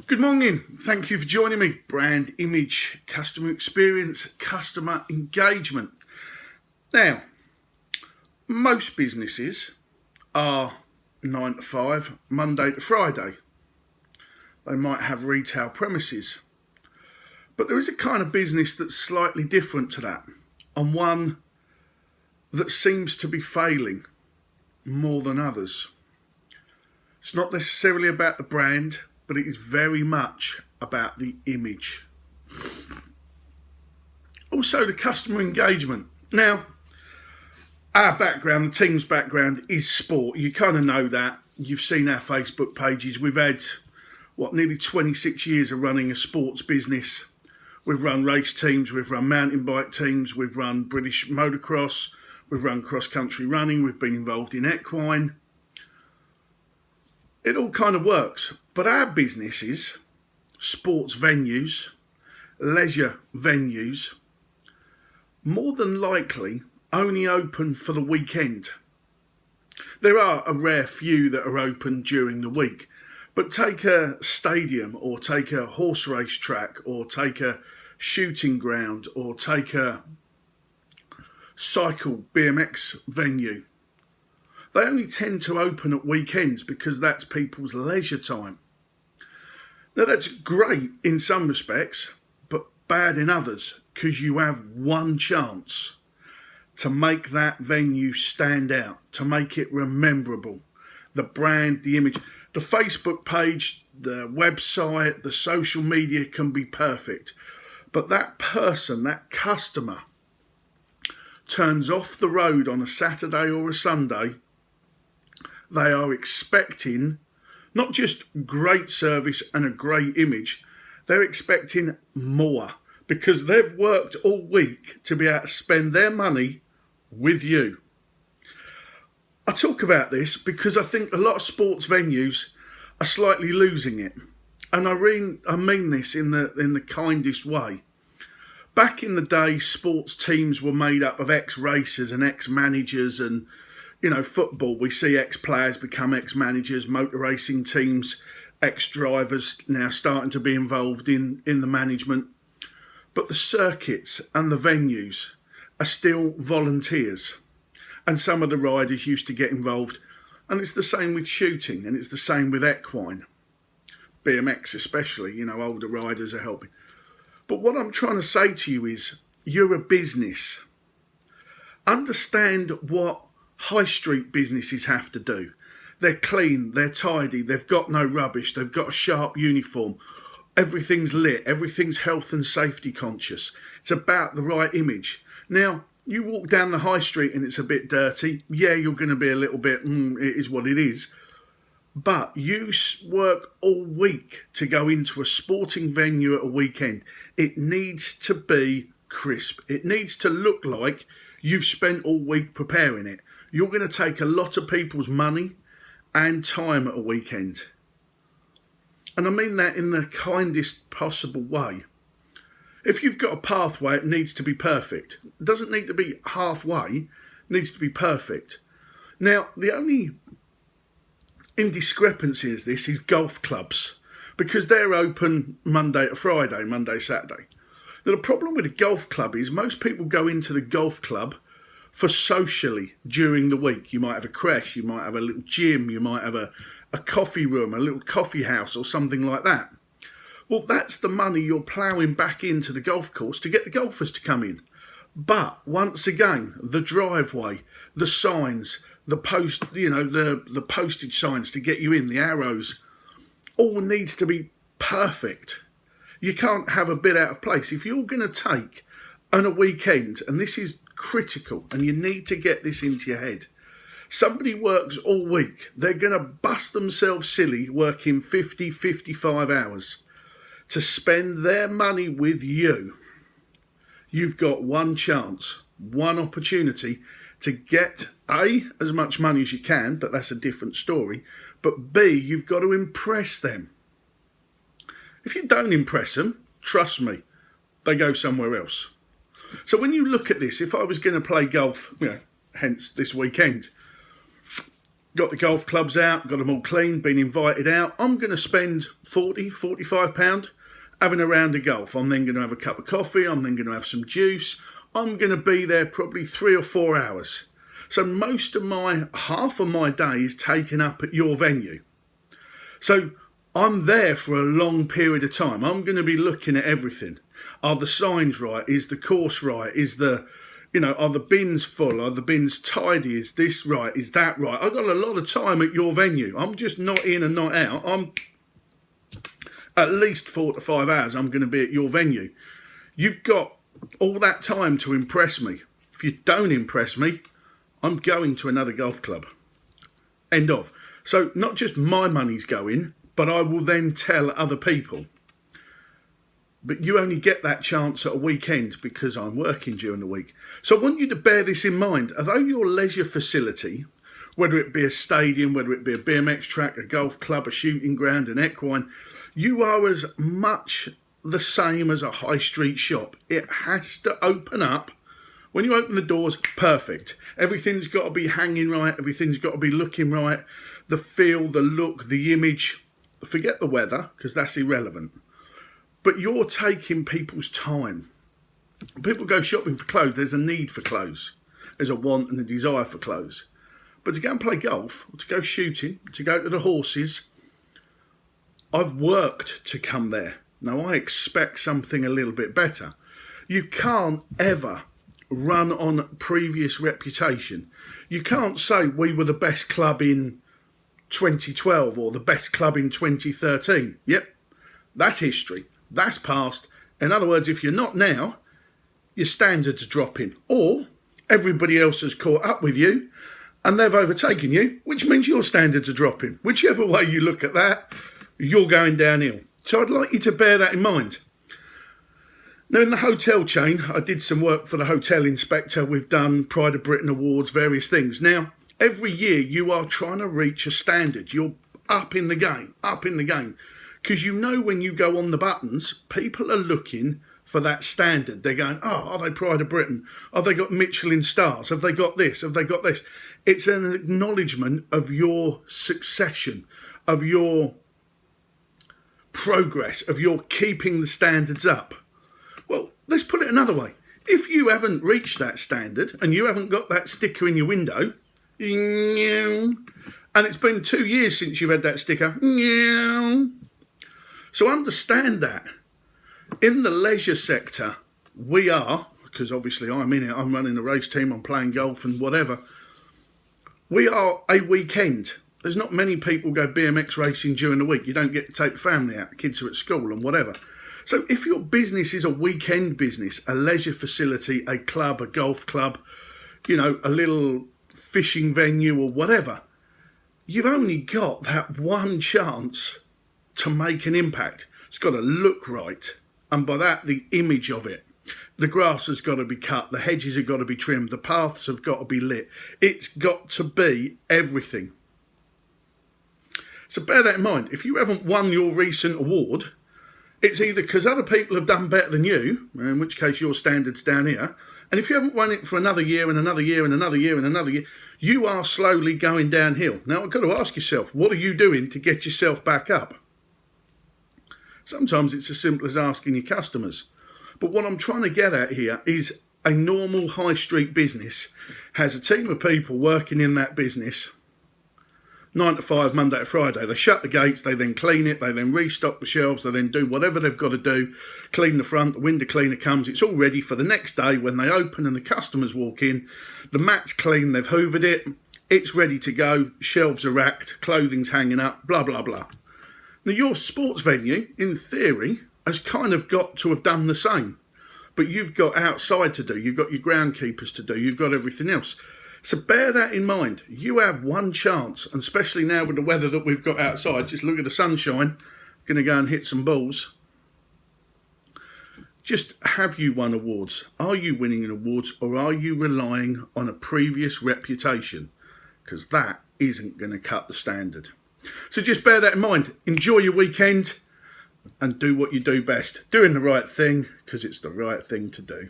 Good morning. Thank you for joining me. Brand image, customer experience, customer engagement. Now, most businesses are 9 to 5, Monday to Friday. They might have retail premises. But there is a kind of business that's slightly different to that, and one that seems to be failing more than others. It's not necessarily about the brand, but it is very much about the image. Also, the customer engagement. Now, our background, the team's background, is sport. You kind of know that. You've seen our Facebook pages. We've had, nearly 26 years of running a sports business. We've run race teams, we've run mountain bike teams, we've run British motocross, we've run cross-country running, we've been involved in equine. It all kind of works. But our businesses, sports venues, leisure venues, more than likely only open for the weekend. There are a rare few that are open during the week, but take a stadium or take a horse race track or take a shooting ground or take a cycle BMX venue. They only tend to open at weekends because that's people's leisure time. Now that's great in some respects, but bad in others, because you have one chance to make that venue stand out, to make it memorable. The brand, the image, the Facebook page, the website, the social media can be perfect. But that person, that customer, turns off the road on a Saturday or a Sunday. They are expecting not just great service and a great image, they're expecting more because they've worked all week to be able to spend their money with you. I talk about this because I think a lot of sports venues are slightly losing it. And I mean this in the kindest way. Back in the day, sports teams were made up of ex-racers and ex-managers and football, we see ex-players become ex-managers, motor racing teams, ex-drivers now starting to be involved in the management. But the circuits and the venues are still volunteers. And some of the riders used to get involved. And it's the same with shooting and it's the same with equine. BMX especially, older riders are helping. But what I'm trying to say to you is, you're a business. Understand what high street businesses have to do. They're clean, they're tidy, they've got no rubbish, they've got a sharp uniform, everything's lit, everything's health and safety conscious. It's about the right image. Now, you walk down the high street and it's a bit dirty. Yeah, you're going to be a little bit, it is what it is. But you work all week to go into a sporting venue at a weekend. It needs to be crisp. It needs to look like you've spent all week preparing it. You're going to take a lot of people's money and time at a weekend. And I mean that in the kindest possible way. If you've got a pathway, it needs to be perfect. It doesn't need to be halfway, it needs to be perfect. Now, the only indiscrepancy is this is golf clubs, because they're open Monday to Friday, Monday, Saturday. Now, the problem with a golf club is most people go into the golf club for socially during the week. You might have a creche, you might have a little gym, you might have a coffee room, a little coffee house or something like that. Well, that's the money you're ploughing back into the golf course to get the golfers to come in. But once again, the driveway, the signs, the post, the postage signs to get you in, the arrows, all needs to be perfect. You can't have a bit out of place. If you're going to take on a weekend, and this is critical, and you need to get this into your head. Somebody works all week. They're going to bust themselves silly working 50, 55 hours to spend their money with you. You've got one chance, one opportunity to get A, as much money as you can, but that's a different story, but B, you've got to impress them. If you don't impress them, trust me, they go somewhere else. So when you look at this, if I was going to play golf, hence this weekend, got the golf clubs out, got them all clean, been invited out. I'm going to spend £40, £45 having a round of golf. I'm then going to have a cup of coffee. I'm then going to have some juice. I'm going to be there probably 3 or 4 hours. So half of my day is taken up at your venue. So I'm there for a long period of time. I'm going to be looking at everything. Are the signs right? Is the course right? Are the bins full? Are the bins tidy? Is this right? Is that right? I've got a lot of time at your venue. I'm just not in and not out. I'm at least 4 to 5 hours I'm going to be at your venue. You've got all that time to impress me. If you don't impress me, I'm going to another golf club. End of. So not just my money's going, but I will then tell other people. But you only get that chance at a weekend because I'm working during the week. So I want you to bear this in mind. Although your leisure facility, whether it be a stadium, whether it be a BMX track, a golf club, a shooting ground, an equine, you are as much the same as a high street shop. It has to open up. When you open the doors, perfect. Everything's got to be hanging right. Everything's got to be looking right. The feel, the look, the image. Forget the weather, because that's irrelevant. But you're taking people's time. People go shopping for clothes. There's a need for clothes. There's a want and a desire for clothes. But to go and play golf, or to go shooting, to go to the horses, I've worked to come there. Now I expect something a little bit better. You can't ever run on previous reputation. You can't say we were the best club in 2012 or the best club in 2013. Yep, that's history. That's past. In other words, if you're not now, your standards are dropping. Or everybody else has caught up with you and they've overtaken you, which means your standards are dropping. Whichever way you look at that, you're going downhill. So I'd like you to bear that in mind. Now, in the hotel chain, I did some work for the hotel inspector. We've done Pride of Britain awards, various things. Now, every year you are trying to reach a standard. You're up in the game. Because you know when you go on the buttons, people are looking for that standard. They're going, are they Pride of Britain? Have they got Michelin stars? Have they got this? Have they got this? It's an acknowledgement of your succession, of your progress, of your keeping the standards up. Well, let's put it another way. If you haven't reached that standard and you haven't got that sticker in your window, and it's been 2 years since you've had that sticker, so understand that. In the leisure sector, we are, because obviously I'm in it, I'm running a race team, I'm playing golf and whatever, we are a weekend. There's not many people go BMX racing during the week. You don't get to take the family out. The kids are at school and whatever. So if your business is a weekend business, a leisure facility, a club, a golf club, a little fishing venue or whatever, you've only got that one chance to make an impact. It's got to look right. And by that, the image of it. The grass has got to be cut. The hedges have got to be trimmed. The paths have got to be lit. It's got to be everything. So bear that in mind. If you haven't won your recent award, it's either because other people have done better than you, in which case your standard's down here, and if you haven't won it for another year and another year and another year and another year, you are slowly going downhill. Now, I've got to ask yourself, what are you doing to get yourself back up? Sometimes it's as simple as asking your customers. But what I'm trying to get at here is a normal high street business has a team of people working in that business 9 to 5, Monday to Friday. They shut the gates, they then clean it, they then restock the shelves, they then do whatever they've got to do, clean the front, the window cleaner comes, it's all ready for the next day when they open and the customers walk in. The mat's clean, they've hoovered it, it's ready to go, shelves are racked, clothing's hanging up, blah, blah, blah. Now, your sports venue, in theory, has kind of got to have done the same. But you've got outside to do, you've got your groundkeepers to do, you've got everything else. So bear that in mind. You have one chance, and especially now with the weather that we've got outside, just look at the sunshine, going to go and hit some balls. Just have you won awards? Are you winning awards, or are you relying on a previous reputation? Because that isn't going to cut the standard. So just bear that in mind. Enjoy your weekend and do what you do best. Doing the right thing because it's the right thing to do.